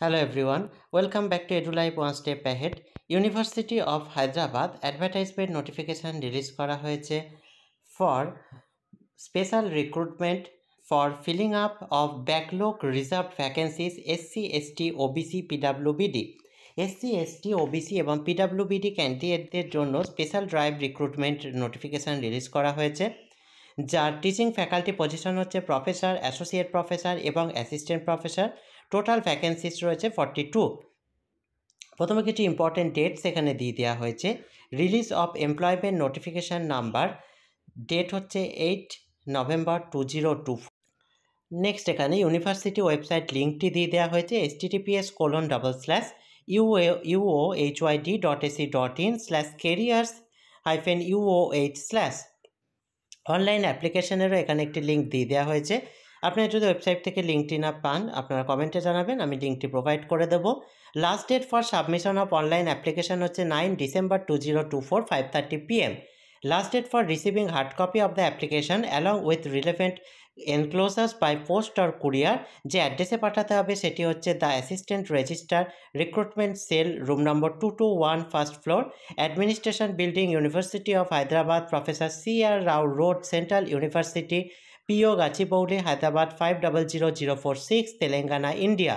Hello everyone, welcome back to EduLife One Step Ahead. University of Hyderabad advertisement notification release করা হয়েছে for special recruitment for filling up of backlog reserved vacancies SC, ST, OBC, PWBD. SC, ST, OBC এবং PWBD ক্যান্ডিডেটদের জন্য special drive recruitment notification release করা হয়েছে, যার teaching faculty position হচ্ছে professor, associate professor এবং assistant professor. Total vacancies রয়েছে 42। প্রথমে কিছু ইম্পর্টেন্ট ডেটস এখানে দিয়ে দেওয়া হয়েছে। Release of employment notification number, date হচ্ছে 8 নভেম্বর 2024। নেক্সট এখানে ইউনিভার্সিটি ওয়েবসাইট লিঙ্কটি দিয়ে দেওয়া হয়েছে https://uohyd.ac.in/careers-uoh/। অনলাইন অ্যাপ্লিকেশনেরও এখানে একটি লিঙ্ক দিয়ে দেওয়া হয়েছে। আপনারা যদি ওয়েবসাইট থেকে লিঙ্কটি না পান, আপনারা কমেন্টে জানাবেন, আমি লিঙ্কটি প্রোভাইড করে দেবো। Last date for submission of online application হচ্ছে 9 December 2024 5:30 PM। Last date for receiving hard copy of the application along with relevant enclosures by post or courier, যে অ্যাড্রেসে পাঠাতে হবে সেটি হচ্ছে the assistant registrar, recruitment cell, room number 221, first floor, administration building, university of Hyderabad, professor CR Rao road, central university, PO Gachibowli, Hyderabad 500046, Telangana, India.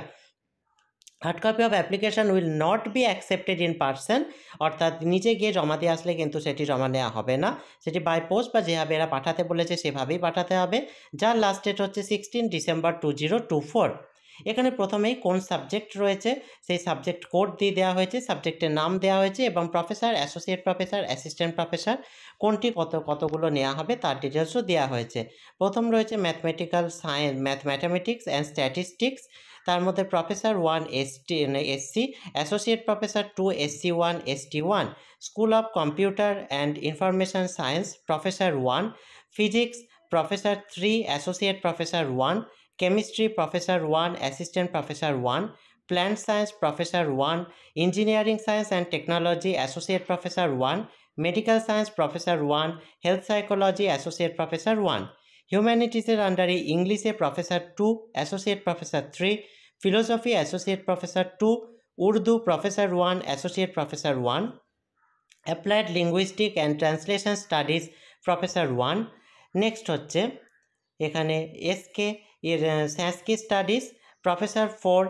Hard copy of application will not be accepted in person, অর্থাৎ নিজে গিয়ে জমা দিয়ে আসলে কিন্তু সেটি জমা নেওয়া হবে না, সেটি বাই পোস্ট বা যেভাবে এরা পাঠাতে বলেছে সেভাবেই পাঠাতে হবে, যার লাস্ট ডেট হচ্ছে 16 ডিসেম্বর 2024। এখানে প্রথমেই কোন সাবজেক্ট রয়েছে সেই সাবজেক্ট কোড দিয়ে দেওয়া হয়েছে, সাবজেক্টের নাম দেওয়া হয়েছে এবং professor, associate professor, assistant professor কোনটি কতগুলো নেওয়া হবে তার ডিটেলসও দেওয়া হয়েছে। প্রথম রয়েছে mathematical science, mathematics and statistics, তার মধ্যে professor 1 SC, associate professor 2 SC1 ST1, school of computer and information science professor 1, physics professor 3 associate professor 1, chemistry professor 1 assistant professor 1, plant science professor 1, engineering science and technology associate professor 1, medical science professor 1, health psychology associate professor 1, হিউম্যানিটিসের আন্ডারে ইংলিশে professor 2 associate professor 3, philosophy associate professor 2, Urdu professor 1 associate professor 1, applied linguistic and translation studies professor 1। Next হচ্ছে এখানে Sanskrit studies professor 4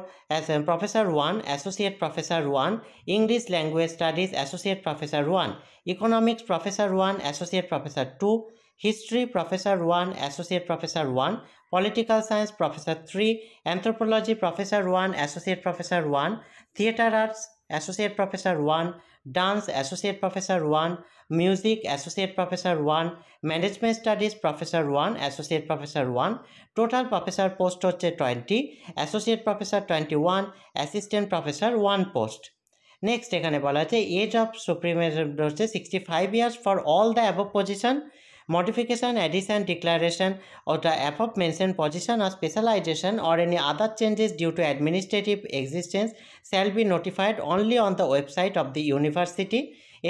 professor 1 associate professor 1, English language studies associate professor 1, economics professor 1 associate professor 2, history professor 1 associate professor 1, political science professor 3, anthropology professor 1 associate professor 1, theatre arts associate professor 1, dance associate professor 1, music associate professor 1, management studies professor 1 associate professor 1। Total professor post হচ্ছে 20, associate professor 21, assistant professor 1 post. Next এখানে বলা আছে age of সুপ্রিমেশন হচ্ছে 65 years for all the above position. Modification, addition, declaration of the above mentioned position or specialization or any other changes due to administrative existence shall be notified only on the website of the university.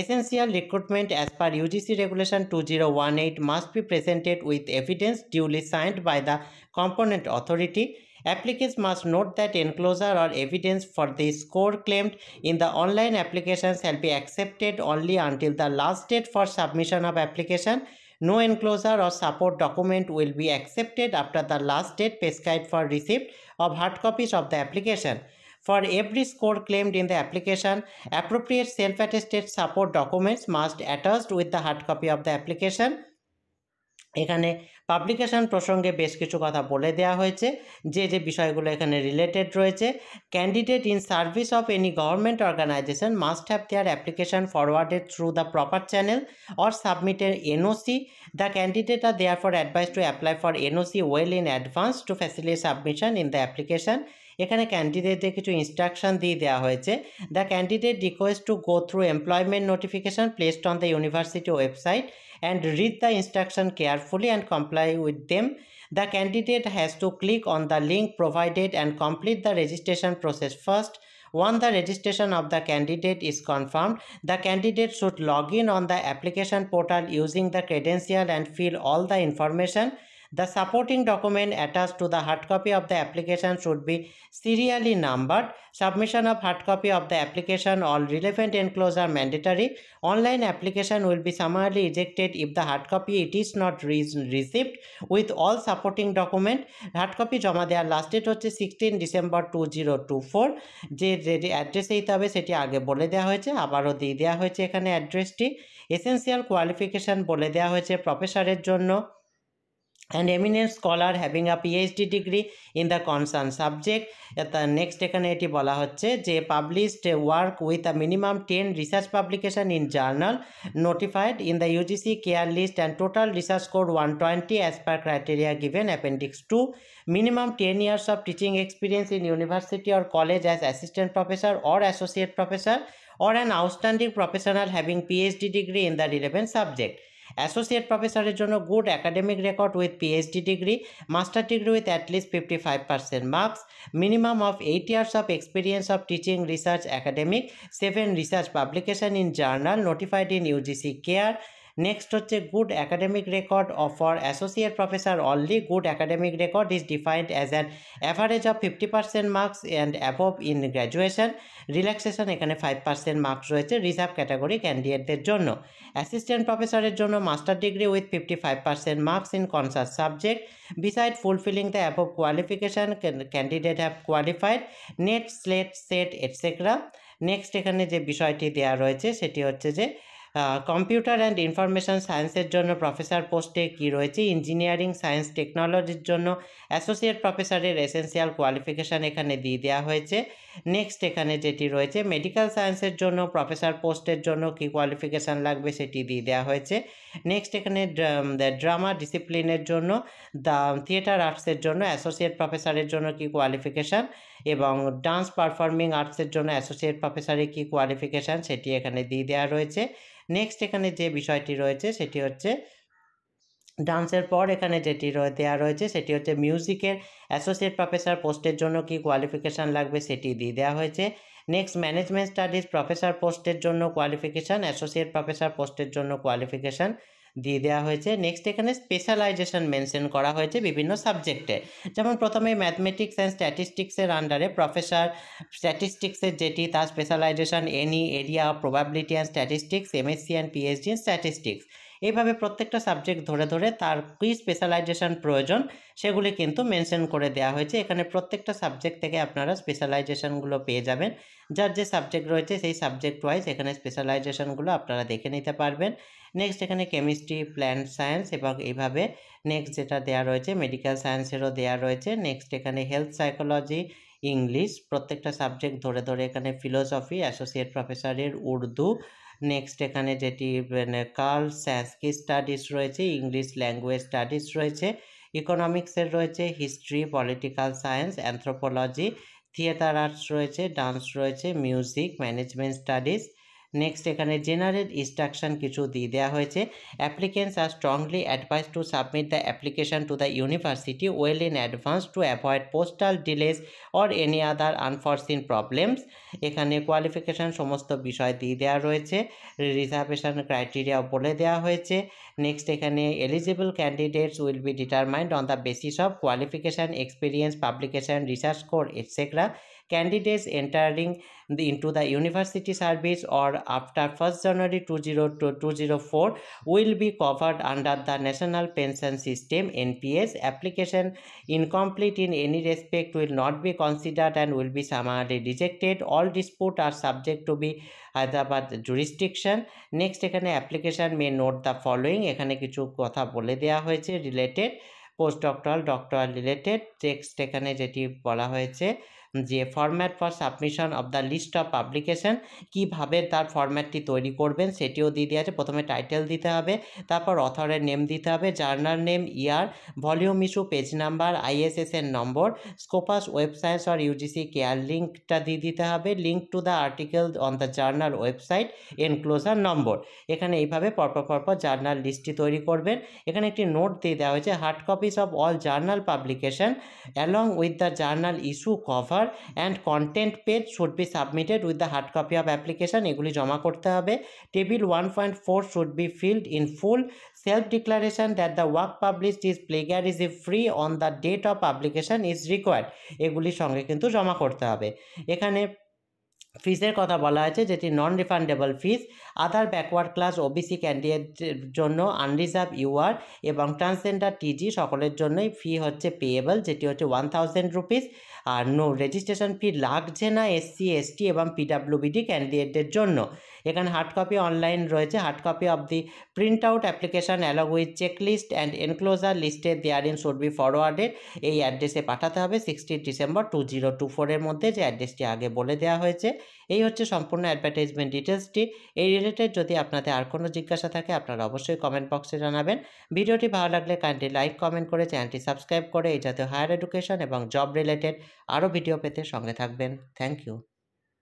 Essential recruitment as per UGC Regulation 2018 must be presented with evidence duly signed by the component authority. Applicants must note that enclosure or evidence for the score claimed in the online application shall be accepted only until the last date for submission of application. No enclosure or support document will be accepted after the last date prescribed for receipt of hard copies of the application. For every score claimed in the application, appropriate self-attested support documents must be attached with the hard copy of the application. এখানে publication প্রসঙ্গে বেশ কিছু কথা বলে দেওয়া হয়েছে, যে বিষয়গুলো এখানে রিলেটেড রয়েছে। Candidate in service of any government organization must have their application forwarded through the proper channel or submitted NOC. The candidate are therefore advise to apply for NOC well in advance to facilitate submission in the application. এখানে ক্যান্ডিডেটদের কিছু instruction দিয়ে দেওয়া হয়েছে। The candidate request to go through employment notification placed on the university website and read the instruction carefully and comply with them. The candidate has to click on the link provided and complete the registration process first. Once the registration of the candidate is confirmed, the candidate should log in on the application portal using the credential and fill all the information. The supporting document attached to the hard copy of the application should be serially numbered. Submission of hard copy of the application, all relevant enclosures are mandatory. Online application will be summarily rejected if the hard copy it is not received with all supporting document. Hard copy জমা দেওয়ার last date হচ্ছে 16 December 2024। যে অ্যাড্রেসে দিতে হবে সেটি আগে বলে দেওয়া হয়েছে, আবারও দিয়ে দেওয়া হয়েছে এখানে অ্যাড্রেসটি। এসেন্সিয়াল কোয়ালিফিকেশান বলে দেওয়া হয়েছে প্রফেসরের জন্য an eminent scholar having a PhD degree in the concerned subject. Next এখানে এটি বলা হচ্ছে যে published work with a minimum 10 research publication in journal notified in the UGC care list and total research score 120 as per criteria given appendix 2. Minimum 10 years of teaching experience in university or college as assistant professor or associate professor or an outstanding professional having PhD degree in the relevant subject. Associate প্রফেসরের জন্য good academic record with PhD degree, master degree with at least 55% marks, minimum of 8 years of experience of teaching, research, academic, 7 research publication in journal notified in UGC care. Next হচ্ছে good academic record for associate professor only. Good academic record is defined as an average of 50% marks and above in graduation. Relaxation এখানে 5% marks রয়েছে reserve category ক্যান্ডিডেটদের জন্য। Assistant প্রফেসরের জন্য master degree with 55% marks in concert subject. Beside fulfilling the above qualification candidate have qualified net slate set etcetera. Next এখানে যে বিষয়টি দেওয়া রয়েছে সেটি হচ্ছে যে কম্পিউটার অ্যান্ড ইনফরমেশন সায়েন্সের জন্য প্রফেসর পোস্টে কি রয়েছে, ইঞ্জিনিয়ারিং সায়েন্স টেকনোলজির জন্য অ্যাসোসিয়েট প্রফেসরের এসেন্সিয়াল কোয়ালিফিকেশান এখানে দিয়ে দেওয়া হয়েছে। নেক্সট এখানে যেটি রয়েছে মেডিকেল সায়েন্সের জন্য প্রফেসর পোস্টের জন্য কি কোয়ালিফিকেশান লাগবে সেটি দিয়ে দেওয়া হয়েছে। নেক্সট এখানে ড্রামা ডিসিপ্লিনের জন্য দ্য থিয়েটার আর্টসের জন্য অ্যাসোসিয়েট প্রফেসরের জন্য কি কোয়ালিফিকেশান এবং ডান্স পারফর্মিং আর্টসের জন্য অ্যাসোসিয়েট প্রফেসরের কি কোয়ালিফিকেশান সেটি এখানে দিয়ে দেওয়া রয়েছে। নেক্সট এখানে যে বিষয়টি রয়েছে সেটি হচ্ছে ডান্সের পর এখানে যেটি দেওয়া রয়েছে সেটি হচ্ছে মিউজিকের অ্যাসোসিয়েট প্রফেসর পোস্টের জন্য কি কোয়ালিফিকেশান লাগবে সেটি দিয়ে দেওয়া হয়েছে। নেক্সট ম্যানেজমেন্ট স্টাডিজ প্রফেসর পোস্টের জন্য কোয়ালিফিকেশান, অ্যাসোসিয়েট প্রফেসর পোস্টের জন্য কোয়ালিফিকেশান দিয়ে দেওয়া হয়েছে। নেক্সট এখানে স্পেশালাইজেশন মেনশন করা হয়েছে বিভিন্ন সাবজেক্টে, যেমন প্রথমে ম্যাথমেটিক্স অ্যান্ড স্ট্যাটিস্টিক্সের আন্ডারে প্রফেসর স্ট্যাটিস্টিক্সের যেটি তার specialization any area of probability and statistics, MSc and PhD in statistics. এইভাবে প্রত্যেকটা সাবজেক্ট ধরে ধরে তার কী স্পেশালাইজেশন প্রয়োজন সেগুলি কিন্তু মেনশন করে দেওয়া হয়েছে। এখানে প্রত্যেকটা সাবজেক্ট থেকে আপনারা স্পেশালাইজেশনগুলো পেয়ে যাবেন, যার যে সাবজেক্ট রয়েছে সেই সাবজেক্ট ওয়াইজ এখানে স্পেশালাইজেশনগুলো আপনারা দেখে নিতে পারবেন। নেক্সট এখানে কেমিস্ট্রি, প্ল্যান্ট সায়েন্স এবং এইভাবে নেক্সট যেটা দেওয়া রয়েছে মেডিকেল সায়েন্সেরও দেওয়া রয়েছে। নেক্সট এখানে হেলথ সাইকোলজি, ইংলিশ প্রত্যেকটা সাবজেক্ট ধরে ধরে এখানে ফিলোসফি অ্যাসোসিয়েট প্রফেসরের উর্দু। নেক্সট এখানে যেটি কার্ল সংস্কৃত স্টাডিজ রয়েছে, ইংলিশ ল্যাঙ্গুয়েজ স্টাডিজ রয়েছে, ইকোনমিক্সের রয়েছে, history, political science, anthropology, theatre arts রয়েছে, ডান্স রয়েছে, মিউজিক, ম্যানেজমেন্ট স্টাডিজ। নেক্সট এখানে জেনারেল ইনস্ট্রাকশন কিছু দিয়ে দেওয়া হয়েছে। Applicants are strongly advice to submit the application to the university well in advance to avoid postal delays or any other unforeseen problems. এখানে qualification সমস্ত বিষয় দিয়ে দেওয়া রয়েছে, রিজার্ভেশন ক্রাইটেরিয়া বলে দেওয়া হয়েছে। নেক্সট এখানে eligible candidates will be determined on the basis of qualification, experience, publication, research score etcetera. Candidates entering into the university service or after 1st January 2024 will be covered under the National Pension System NPS. Application incomplete in any respect will not be considered and will be summarily rejected. All dispute are subject to be Hyderabad jurisdiction. Next এখানে application may note the following, এখানে কিছু কথা বলে দেওয়া হয়েছে related post doctoral, doctoral related. Text এখানে যেটি বলা হয়েছে যে format for submission of the list of publication, কীভাবে তার ফরম্যাটটি তৈরি করবেন সেটিও দিয়ে দেওয়া আছে। প্রথমে টাইটেল দিতে হবে, তারপর অথরের নেম দিতে হবে, journal name, year, volume issue, page number, আইএসএসের number, Scopus web science or UGC care লিঙ্কটা দিয়ে দিতে হবে, link to the article on the journal website, enclosure number. এখানে এইভাবে পরপর জার্নাল লিস্টটি তৈরি করবেন। এখানে একটি নোট দিয়ে দেওয়া হয়েছে, hard copies of all journal publication along with the journal issue cover and content page should be submitted with the hard copy of application, এগুলি জমা করতে হবে। Table 1.4 should be filled in full, self-declaration that the work published is plagiarism free on the date of publication is required এগুলির সঙ্গে কিন্তু জমা করতে হবে। এখানে ফিজের কথা বলা হয়েছে যেটি non refundable fees other backward class OBC ক্যান্ডিডেটের জন্য আনরিজার্ভ ইউআর এবং ট্রান্সজেন্ডার টিজি সকলের জন্যই ফি হচ্ছে পেয়েবল যেটি হচ্ছে 1000 রুপিস আর নো রেজিস্ট্রেশন ফি লাগছে না এসসি এসটি এবং পিডাব্লিউবিডি ক্যান্ডিডেটদের জন্য। এখানে হার্ড কপি অনলাইন রয়েছে। Hard copy of the print out application along with checklist and enclosure listed there should be forwarded এই অ্যাড্রেসে পাঠাতে হবে 16 ডিসেম্বর 2024 মধ্যে, যে অ্যাড্রেসটি আগে বলে দেওয়া হয়েছে। এই হচ্ছে সম্পূর্ণ অ্যাডভার্টাইজমেন্ট ডিটেলসটি। এই রিলেটেড যদি আপনাদের আর কোনো জিজ্ঞাসা থাকে আপনারা অবশ্যই কমেন্ট বক্সে জানাবেন। ভিডিওটি ভালো লাগলে কাইন্ডলি লাইক কমেন্ট করে চ্যানেলটি সাবস্ক্রাইব করে এই জাতীয় হায়ার এডুকেশন এবং জব রিলেটেড আরও ভিডিও পেতে সঙ্গে থাকবেন। Thank you.